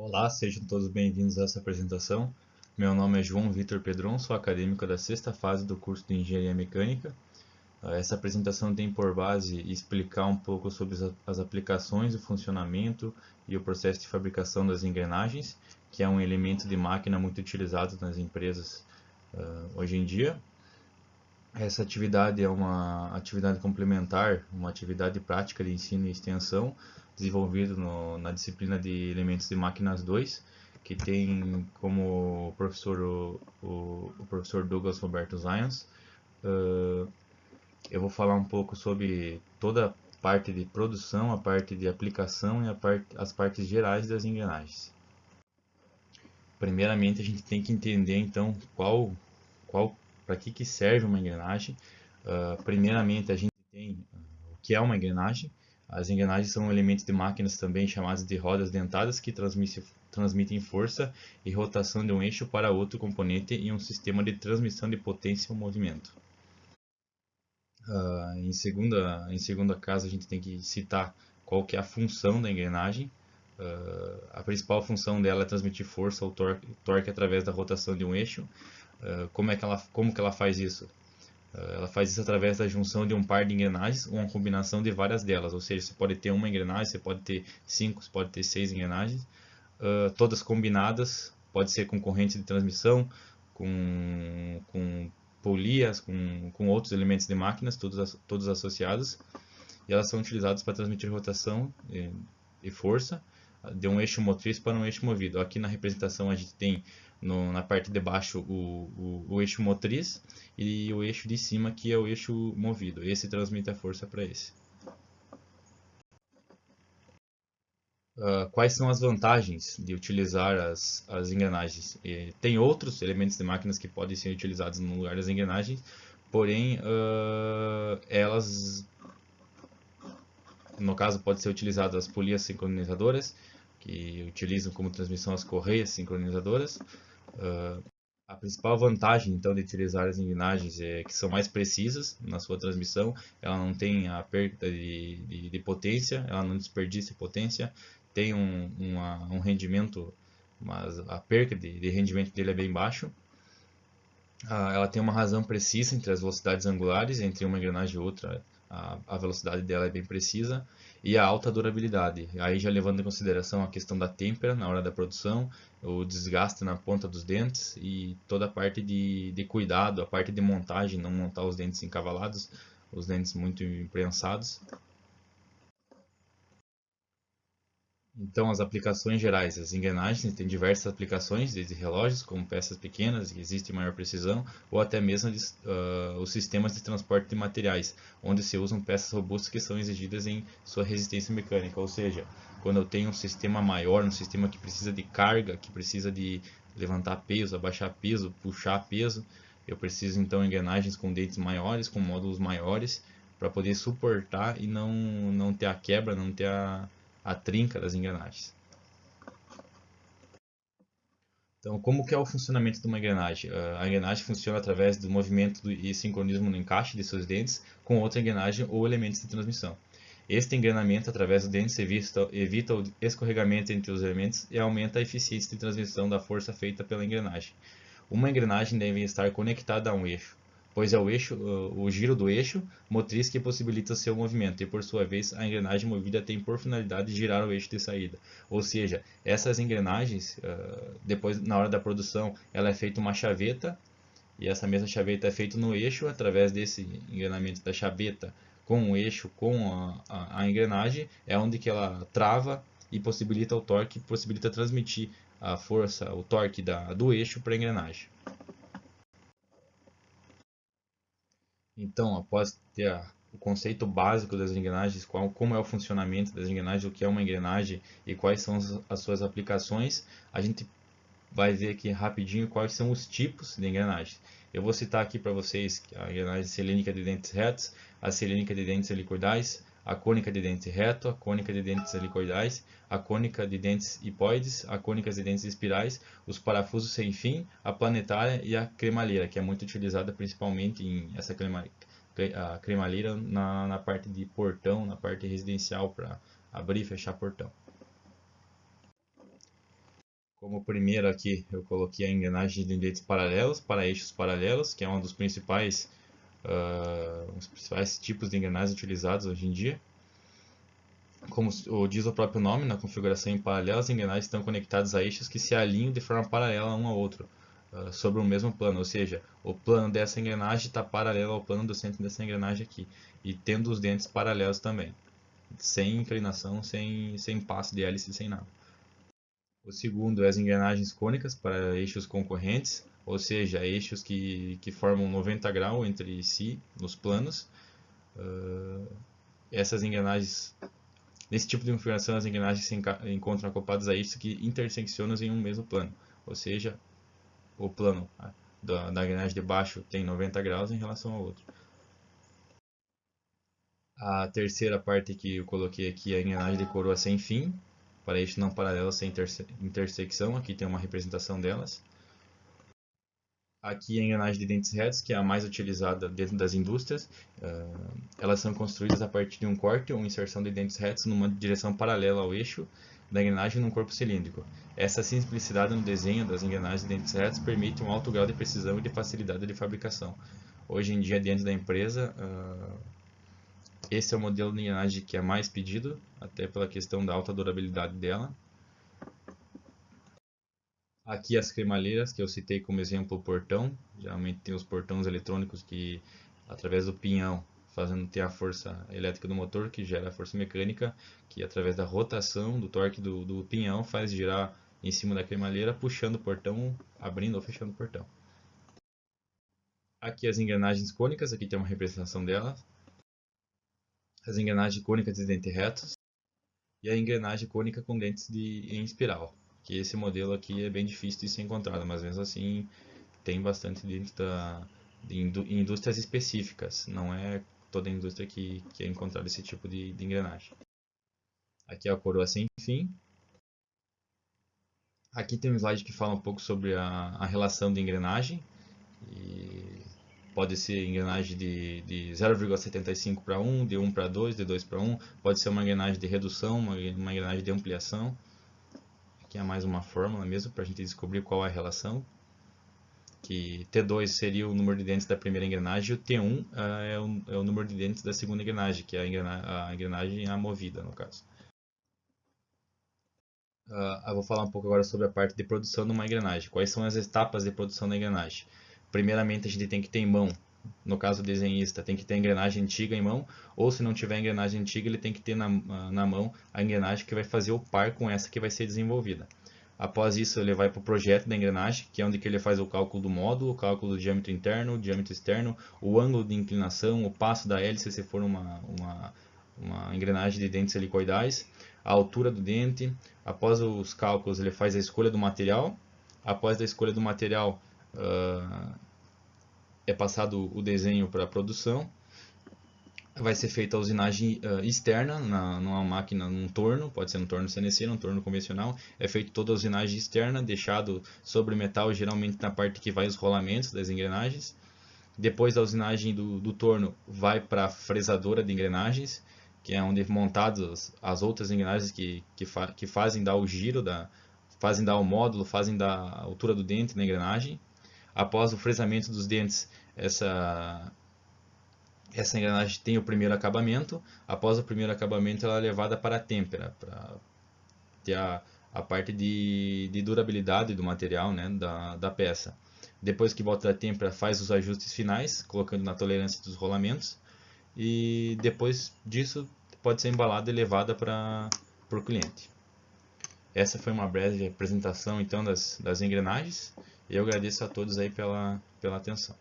Olá, sejam todos bem-vindos a essa apresentação. Meu nome é João Vitor Pedron, sou acadêmico da sexta fase do curso de Engenharia Mecânica. Essa apresentação tem por base explicar um pouco sobre as aplicações, o funcionamento e o processo de fabricação das engrenagens, que é um elemento de máquina muito utilizado nas empresas hoje em dia. Essa atividade é uma atividade complementar, uma atividade prática de ensino e extensão, desenvolvido na disciplina de Elementos de Máquinas 2, que tem como professor o professor Douglas Roberto Zions. Eu vou falar um pouco sobre toda a parte de produção, a parte de aplicação e as partes gerais das engrenagens. Primeiramente, a gente tem que entender então para que serve uma engrenagem. Primeiramente, a gente tem o que é uma engrenagem. As engrenagens são elementos de máquinas também chamadas de rodas dentadas que transmitem força e rotação de um eixo para outro componente em um sistema de transmissão de potência ou movimento. Em segunda casa, a gente tem que citar qual que é a função da engrenagem. A principal função dela é transmitir força ou torque através da rotação de um eixo. Como que ela faz isso? Ela faz isso através da junção de um par de engrenagens, uma combinação de várias delas. Ou seja, você pode ter uma engrenagem, você pode ter 5, você pode ter 6 engrenagens, todas combinadas, pode ser com corrente de transmissão, com polias, com outros elementos de máquinas, todos associados, e elas são utilizadas para transmitir rotação e força de um eixo motriz para um eixo movido. Aqui na representação a gente tem na parte de baixo o eixo motriz e o eixo de cima que é o eixo movido. Esse transmite a força para esse. Quais são as vantagens de utilizar as engrenagens? Tem outros elementos de máquinas que podem ser utilizados no lugar das engrenagens, porém elas, no caso, pode ser utilizadas as polias sincronizadoras, que utilizam como transmissão as correias sincronizadoras. A principal vantagem, então, de utilizar as engrenagens é que são mais precisas na sua transmissão. Ela não tem a perda de potência, ela não desperdiça potência, tem um rendimento, mas a perda de rendimento dele é bem baixo. Ela tem uma razão precisa entre as velocidades angulares, entre uma engrenagem e outra, a velocidade dela é bem precisa, e a alta durabilidade. Aí já levando em consideração a questão da têmpera na hora da produção, o desgaste na ponta dos dentes e toda a parte de cuidado, a parte de montagem, não montar os dentes encavalados, os dentes muito imprensados. Então, as aplicações gerais, as engrenagens têm diversas aplicações, desde relógios, como peças pequenas, que existem maior precisão, ou até mesmo os sistemas de transporte de materiais, onde se usam peças robustas que são exigidas em sua resistência mecânica. Ou seja, quando eu tenho um sistema maior, um sistema que precisa de carga, que precisa de levantar peso, abaixar peso, puxar peso, eu preciso então de engrenagens com dentes maiores, com módulos maiores, para poder suportar e não ter a quebra, não ter a trinca das engrenagens. Então, como que é o funcionamento de uma engrenagem? A engrenagem funciona através do movimento e sincronismo no encaixe de seus dentes com outra engrenagem ou elementos de transmissão. Este engrenamento através dos dentes evita o escorregamento entre os elementos e aumenta a eficiência de transmissão da força feita pela engrenagem. Uma engrenagem deve estar conectada a um eixo, pois é o giro do eixo motriz que possibilita seu movimento, e por sua vez a engrenagem movida tem por finalidade girar o eixo de saída. Ou seja, essas engrenagens, depois na hora da produção, ela é feita uma chaveta, e essa mesma chaveta é feita no eixo através desse engrenamento da chaveta com o eixo, com a engrenagem, é onde que ela trava e possibilita o torque, possibilita transmitir a força, o torque do eixo para a engrenagem. Então, após ter o conceito básico das engrenagens, como é o funcionamento das engrenagens, o que é uma engrenagem e quais são as suas aplicações, a gente vai ver aqui rapidinho quais são os tipos de engrenagens. Eu vou citar aqui para vocês a engrenagem cilíndrica de dentes retos, a cilíndrica de dentes helicoidais, a cônica de dente reto, a cônica de dentes helicoidais, a cônica de dentes hipoides, a cônica de dentes espirais, os parafusos sem fim, a planetária e a cremalheira, que é muito utilizada principalmente em essa a cremalheira na parte de portão, na parte residencial para abrir e fechar portão. Como primeiro aqui eu coloquei a engrenagem de dentes paralelos para eixos paralelos, que é um dos os principais tipos de engrenagens utilizados hoje em dia. Como diz o próprio nome, na configuração em paralelo, as engrenagens estão conectadas a eixos que se alinham de forma paralela um ao outro, sobre o mesmo plano, ou seja, o plano dessa engrenagem está paralelo ao plano do centro dessa engrenagem aqui, e tendo os dentes paralelos também, sem inclinação, sem passo de hélice, sem nada. O segundo é as engrenagens cônicas para eixos concorrentes, ou seja, eixos que formam 90 graus entre si nos planos. Essas engrenagens, nesse tipo de configuração, as engrenagens se encontram acopladas a eixos que interseccionam em um mesmo plano, ou seja, o plano da engrenagem de baixo tem 90 graus em relação ao outro. A terceira parte que eu coloquei aqui é a engrenagem de coroa sem fim, para eixos não paralelos sem intersecção. Aqui tem uma representação delas. Aqui a engrenagem de dentes retos, que é a mais utilizada dentro das indústrias. Elas são construídas a partir de um corte ou inserção de dentes retos numa direção paralela ao eixo da engrenagem num corpo cilíndrico. Essa simplicidade no desenho das engrenagens de dentes retos permite um alto grau de precisão e de facilidade de fabricação. Hoje em dia, dentro da empresa, esse é o modelo de engrenagem que é mais pedido, até pela questão da alta durabilidade dela. Aqui as cremalheiras, que eu citei como exemplo o portão. Geralmente tem os portões eletrônicos que, através do pinhão, fazendo ter a força elétrica do motor, que gera a força mecânica, que através da rotação, do torque do pinhão, faz girar em cima da cremalheira, puxando o portão, abrindo ou fechando o portão. Aqui as engrenagens cônicas, aqui tem uma representação delas. As engrenagens cônicas de dentes retos. E a engrenagem cônica com dentes em espiral. Que esse modelo aqui é bem difícil de ser encontrado, mas mesmo assim tem bastante dentro de indústrias específicas. Não é toda indústria que é encontrado esse tipo de engrenagem. Aqui é a coroa sem fim. Aqui tem um slide que fala um pouco sobre a relação de engrenagem. E pode ser engrenagem de 0,75 para 1, de 1 para 2, de 2 para 1. Pode ser uma engrenagem de redução, uma engrenagem de ampliação. Aqui é mais uma fórmula mesmo para a gente descobrir qual é a relação. Que T2 seria o número de dentes da primeira engrenagem e o T1 é o número de dentes da segunda engrenagem, que é a engrenagem amovida no caso. Eu vou falar um pouco agora sobre a parte de produção de uma engrenagem. Quais são as etapas de produção da engrenagem? Primeiramente a gente tem que ter em mão, no caso do desenhista, tem que ter a engrenagem antiga em mão, ou se não tiver a engrenagem antiga, ele tem que ter na mão a engrenagem que vai fazer o par com essa que vai ser desenvolvida. Após isso, ele vai para o projeto da engrenagem, que é onde que ele faz o cálculo do módulo, o cálculo do diâmetro interno, o diâmetro externo, o ângulo de inclinação, o passo da hélice se for uma engrenagem de dentes helicoidais, a altura do dente. Após os cálculos, ele faz a escolha do material. Após a escolha do material, é passado o desenho para a produção. Vai ser feita a usinagem externa numa máquina, num torno, pode ser um torno CNC, um torno convencional. É feita toda a usinagem externa, deixado sobre metal, geralmente na parte que vai os rolamentos das engrenagens. Depois da usinagem do torno, vai para a fresadora de engrenagens, que é onde montadas as outras engrenagens que fazem dar o giro, fazem dar o módulo, fazem dar a altura do dente na engrenagem. Após o fresamento dos dentes, essa engrenagem tem o primeiro acabamento. Após o primeiro acabamento, ela é levada para a têmpera, para ter a parte de durabilidade do material, né, da peça. Depois que volta da têmpera, faz os ajustes finais, colocando na tolerância dos rolamentos. E depois disso, pode ser embalada e levada para o cliente. Essa foi uma breve apresentação então das engrenagens. E eu agradeço a todos aí pela atenção.